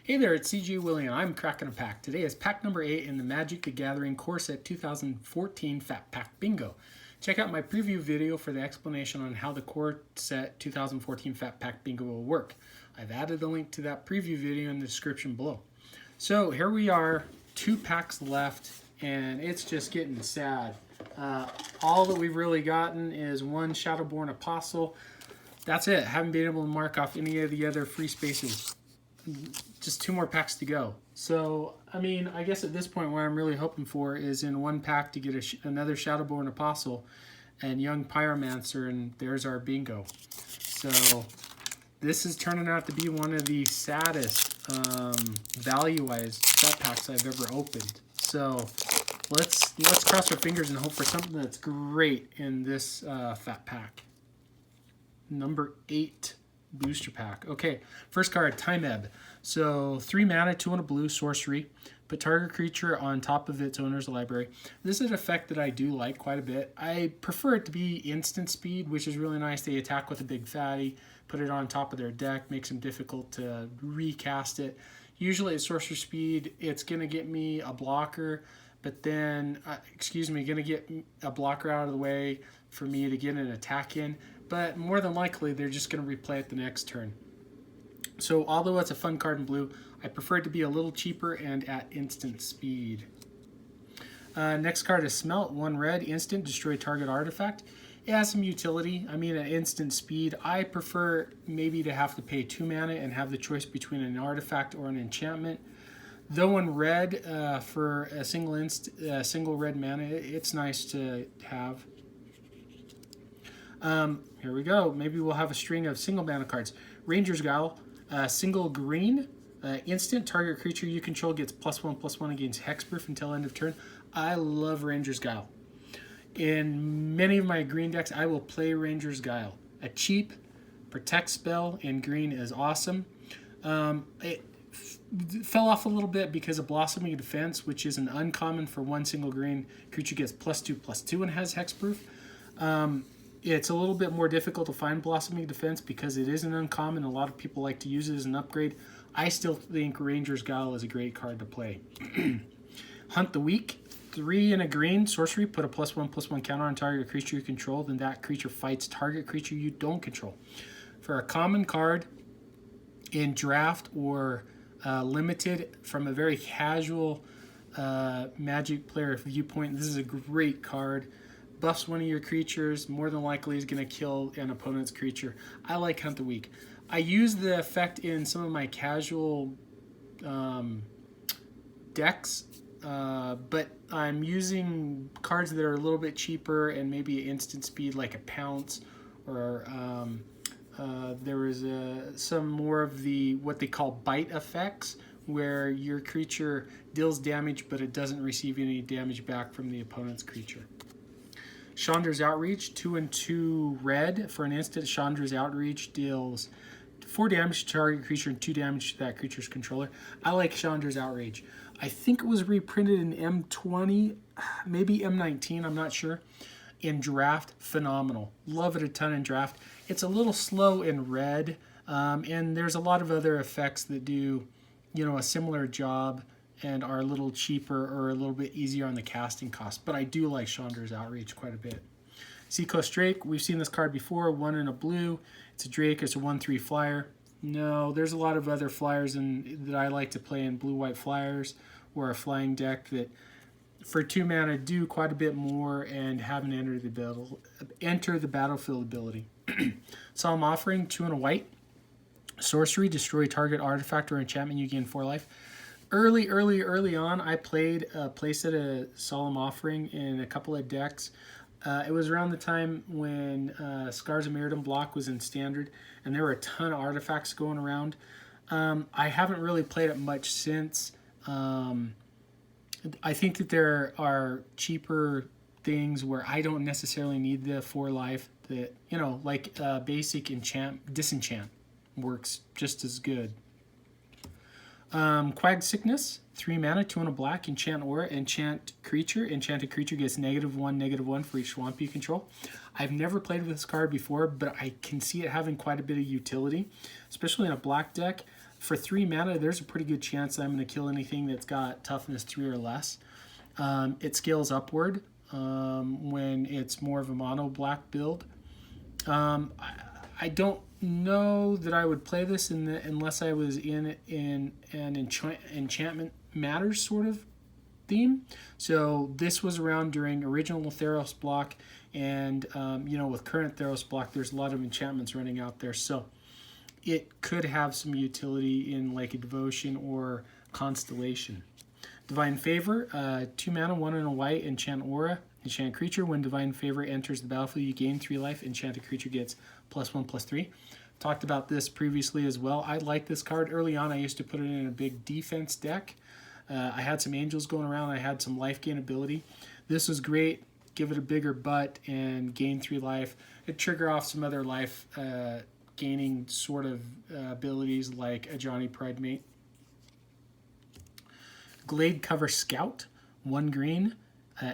Hey there, it's CJ William. I'm cracking a pack. Today is pack number 8 in the Magic the Gathering Core Set 2014 Fat Pack Bingo. Check out my preview video for the explanation on how the Core Set 2014 Fat Pack Bingo will work. I've added a link to that preview video in the description below. So here we are, 2 packs left, and it's just getting sad. All that we've really gotten is one Shadowborn Apostle. That's it. Haven't been able to mark off any of the other free spaces. Just 2 more packs to go. So, I mean, I guess at this point what I'm really hoping for is in one pack to get another Shadowborn Apostle and Young Pyromancer, and there's our bingo. So, this is turning out to be one of the saddest value-wise set packs I've ever opened. So, let's cross our fingers and hope for something that's great in this fat pack. Number 8. Booster pack. Okay, first card, Time Ebb. So 3 mana, 2 and a blue, sorcery. Put target creature on top of its owner's library. This is an effect that I do like quite a bit. I prefer it to be instant speed, which is really nice. They attack with a big fatty, put it on top of their deck, makes them difficult to recast it. Usually at sorcerer speed, it's going to get me a blocker, but then, going to get a blocker out of the way for me to get an attack in. But more than likely, they're just going to replay it the next turn. So although it's a fun card in blue, I prefer it to be a little cheaper and at instant speed. Next card is Smelt, 1 red, instant, destroy target artifact. It has some utility. I mean, at instant speed, I prefer maybe to have to pay 2 mana and have the choice between an artifact or an enchantment. Though in red, for a single red mana, it's nice to have. Here we go. Maybe we'll have a string of single mana cards. Ranger's Guile, single green, instant, target creature you control gets +1/+1 against hexproof until end of turn. I love Ranger's Guile. In many of my green decks, I will play Ranger's Guile. A cheap protect spell in green is awesome. It fell off a little bit because of Blossoming Defense, which is an uncommon for 1 single green creature gets +2/+2 and has hexproof. It's a little bit more difficult to find Blossoming Defense because it is an uncommon. A lot of people like to use it as an upgrade. I still think Ranger's Guile is a great card to play. Hunt the Weak, 3 and a green, sorcery, put a +1/+1 counter on target creature you control, then that creature fights target creature you don't control. For a common card in draft or limited from a very casual Magic player viewpoint, this is a great card. Buffs one of your creatures, more than likely is going to kill an opponent's creature. I like Hunt the Weak. I use the effect in some of my casual decks, but I'm using cards that are a little bit cheaper and maybe instant speed like a Pounce, or there is some more of the what they call bite effects, where your creature deals damage but it doesn't receive any damage back from the opponent's creature. Shaundras Outreach, 2 and 2 red. For an instant, Shaundras Outreach deals 4 damage to target creature and 2 damage to that creature's controller. I like Shaundras Outreach. I think it was reprinted in M20, maybe M19, I'm not sure. In draft, phenomenal. Love it a ton in draft. It's a little slow in red, and there's a lot of other effects that do, a similar job and are a little cheaper or a little bit easier on the casting cost. But I do like Shaundras Outreach quite a bit. Seacoast Rate, we've seen this card before, 1 in a blue. It's a Drake, it's a 1/3 flyer. No, there's a lot of other flyers that I like to play in blue-white flyers or a flying deck that for 2 mana do quite a bit more and have an enter the battlefield ability. Solemn Offering, 2 and a white. Sorcery, destroy target artifact or enchantment, you gain 4 life. Early on, I played a playset of Solemn Offering in a couple of decks. It was around the time when Scars of Mirrodin block was in Standard, and there were a ton of artifacts going around. I haven't really played it much since. I think that there are cheaper things where I don't necessarily need the 4 life that, like basic disenchant works just as good. Quag Sickness, 3 mana, 2 and a black, enchant aura, enchant creature. Enchanted creature gets -1/-1 for each swamp you control. I've never played with this card before, but I can see it having quite a bit of utility, especially in a black deck. for 3 mana, there's a pretty good chance that I'm going to kill anything that's got toughness 3 or less. It scales upward when it's more of a mono black build. I don't know that I would play this unless I was in an enchantment matters sort of theme. So this was around during original Theros block, and with current Theros block, there's a lot of enchantments running out there. So it could have some utility in like a devotion or constellation. Divine Favor, 2 mana, 1 and a white, enchant aura, enchant creature. When Divine Favor enters the battlefield, you gain 3 life. Enchanted creature gets +1/+3. Talked about this previously as well. I like this card. Early on, I used to put it in a big defense deck. I had some angels going around. I had some life gain ability. This was great. Give it a bigger butt and gain 3 life. It trigger off some other life gaining sort of abilities like a Johnny Pridemate. Glade Cover Scout, 1 green,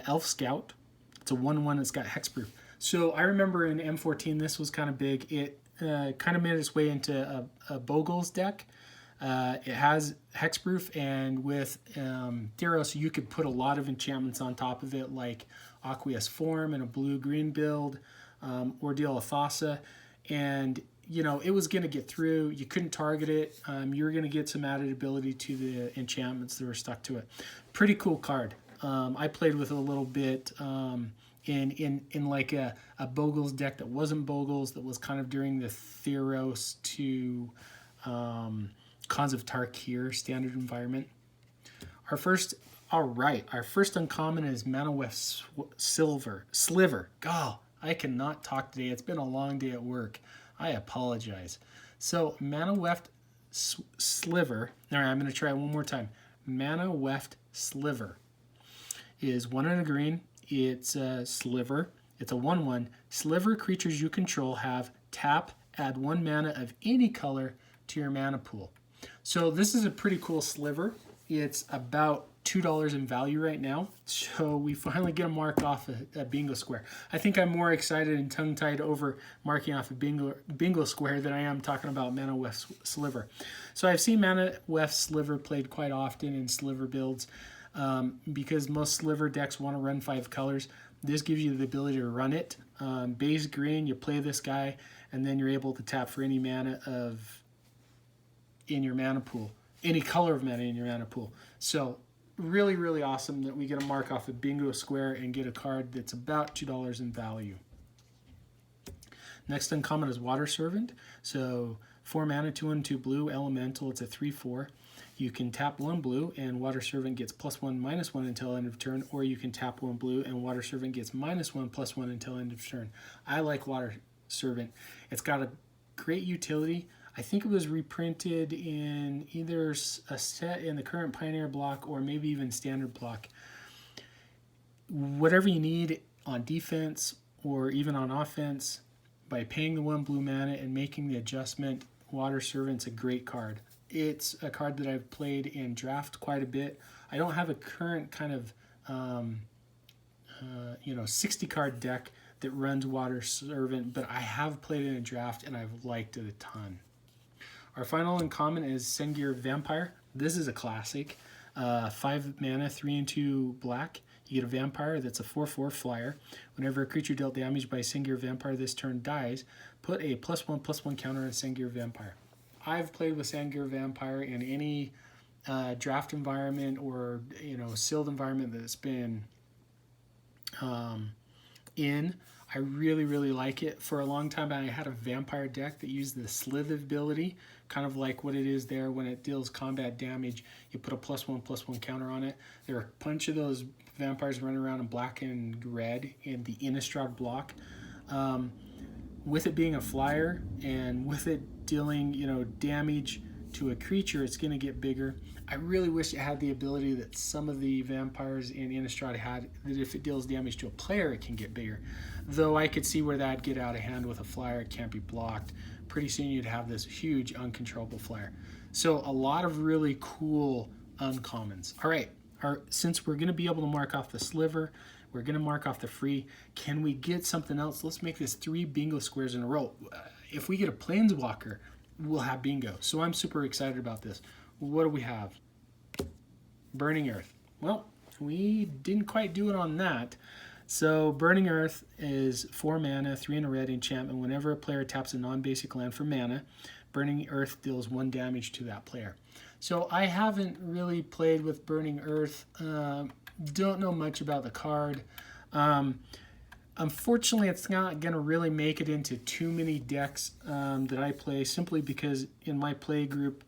Elf Scout. It's a 1/1 that's got hexproof. So I remember in M14 this was kind of big. It kind of made its way into a Bogle's deck. It has hexproof, and with Theros you could put a lot of enchantments on top of it, like Aqueous Form and a blue-green build, Ordeal of Thassa, and it was going to get through. You couldn't target it. You were going to get some added ability to the enchantments that were stuck to it. Pretty cool card. I played with it a little bit in like a Bogle's deck that wasn't Bogle's, that was kind of during the Theros to Khans of Tarkir standard environment. Our first uncommon is Mana Weft Sliver. God, I cannot talk today. It's been a long day at work. I apologize. So Mana Weft Sliver. All right, I'm going to try it one more time. Mana Weft Sliver is 1 and a green. It's a Sliver. It's a 1/1. Sliver creatures you control have tap, add 1 mana of any color to your mana pool. So this is a pretty cool Sliver. It's about $2 in value right now. So we finally get a mark off a bingo square. I think I'm more excited and tongue-tied over marking off a bingo square than I am talking about Mana Weft Sliver. So I've seen Mana Weft Sliver played quite often in Sliver builds because most Sliver decks want to run 5 colors. This gives you the ability to run it. Base green, you play this guy, and then you're able to tap for any mana in your mana pool. Any color of mana in your mana pool. So really, really awesome that we get a mark off a bingo square and get a card that's about $2 in value. Next uncommon is Water Servant. So 4 mana, 2 and 2 blue, elemental. It's a 3/4. You can tap 1 blue and Water Servant gets +1/-1 until end of turn, or you can tap 1 blue and Water Servant gets -1/+1 until end of turn. I like Water Servant. It's got a great utility. I think it was reprinted in either a set in the current Pioneer block or maybe even standard block. Whatever you need on defense or even on offense, by paying the 1 blue mana and making the adjustment, Water Servant's a great card. It's a card that I've played in draft quite a bit. I don't have a current kind of 60 card deck that runs Water Servant, but I have played it in draft and I've liked it a ton. Our final uncommon is Sengir Vampire. This is a classic. 5 mana, 3 and 2 black. You get a vampire that's a 4/4 flyer. Whenever a creature dealt damage by Sengir Vampire this turn dies, put a +1/+1 counter on Sengir Vampire. I've played with Sengir Vampire in any draft environment or sealed environment that's been in. I really, really like it. For a long time, I had a vampire deck that used the Slith ability, kind of like what it is there. When it deals combat damage, you put a +1/+1 counter on it. There are a bunch of those vampires running around in black and red in the Innistrad block. With it being a flyer and with it dealing, damage to a creature, it's going to get bigger. I really wish it had the ability that some of the vampires in Innistrad had, that if it deals damage to a player, it can get bigger. Though I could see where that'd get out of hand with a flyer. It can't be blocked. Pretty soon you'd have this huge uncontrollable flyer. So a lot of really cool uncommons. All right, since we're going to be able to mark off the Sliver, we're going to mark off the free. Can we get something else? Let's make this 3 bingo squares in a row. If we get a Planeswalker, we'll have bingo. So I'm super excited about this. What do we have? Burning Earth. Well, we didn't quite do it on that. So Burning Earth is 4 mana, 3 in a red enchantment. Whenever a player taps a non-basic land for mana, Burning Earth deals 1 damage to that player. So I haven't really played with Burning Earth. Don't know much about the card. Unfortunately, it's not going to really make it into too many decks that I play, simply because in my play group,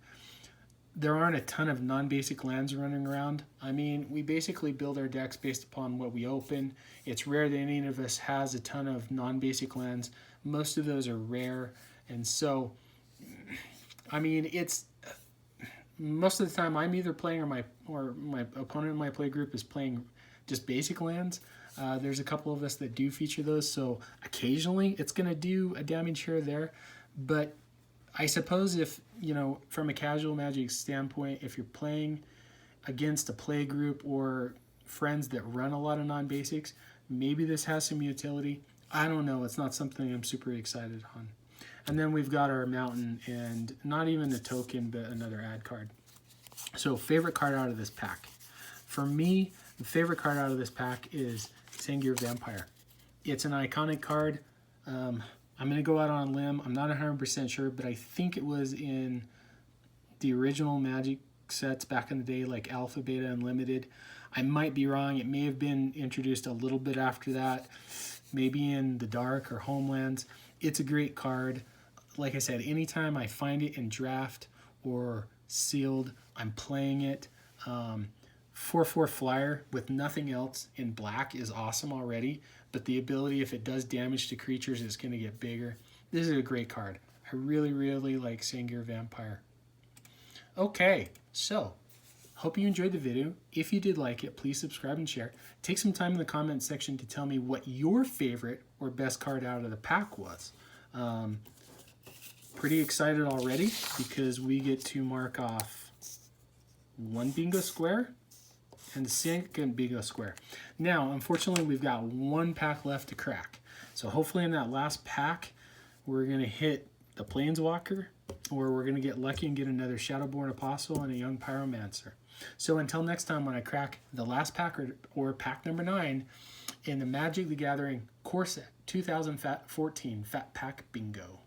there aren't a ton of non-basic lands running around. I mean, we basically build our decks based upon what we open. It's rare that any of us has a ton of non-basic lands. Most of those are rare. And so, I mean, it's most of the time I'm either playing or my opponent in my play group is playing just basic lands. There's a couple of us that do feature those, so occasionally it's going to do a damage here or there. But I suppose if, you know, from a casual Magic standpoint, if you're playing against a play group or friends that run a lot of non-basics, maybe this has some utility. I don't know. It's not something I'm super excited on. And then we've got our mountain, and not even a token, but another ad card. So favorite card out of this pack. For me, the favorite card out of this pack is Sengir Vampire. It's an iconic card. I'm going to go out on a limb. I'm not 100% sure, but I think it was in the original Magic sets back in the day, like Alpha, Beta, and Limited. I might be wrong. It may have been introduced a little bit after that, maybe in the Dark or Homelands. It's a great card. Like I said, anytime I find it in draft or sealed, I'm playing it. 4/4 flyer with nothing else in black is awesome already, but the ability, if it does damage to creatures, is going to get bigger. This is a great card. I really, really like Sengir Vampire. Okay, so hope you enjoyed the video. If you did like it, please subscribe and share. Take some time in the comment section to tell me what your favorite or best card out of the pack was. Pretty excited already because we get to mark off 1 bingo square and the second bingo square. Now, unfortunately, we've got 1 pack left to crack. So hopefully in that last pack, we're going to hit the Planeswalker, or we're going to get lucky and get another Shadowborn Apostle and a Young Pyromancer. So until next time when I crack the last pack or pack number 9 in the Magic the Gathering Core Set 2014 Fat Pack Bingo.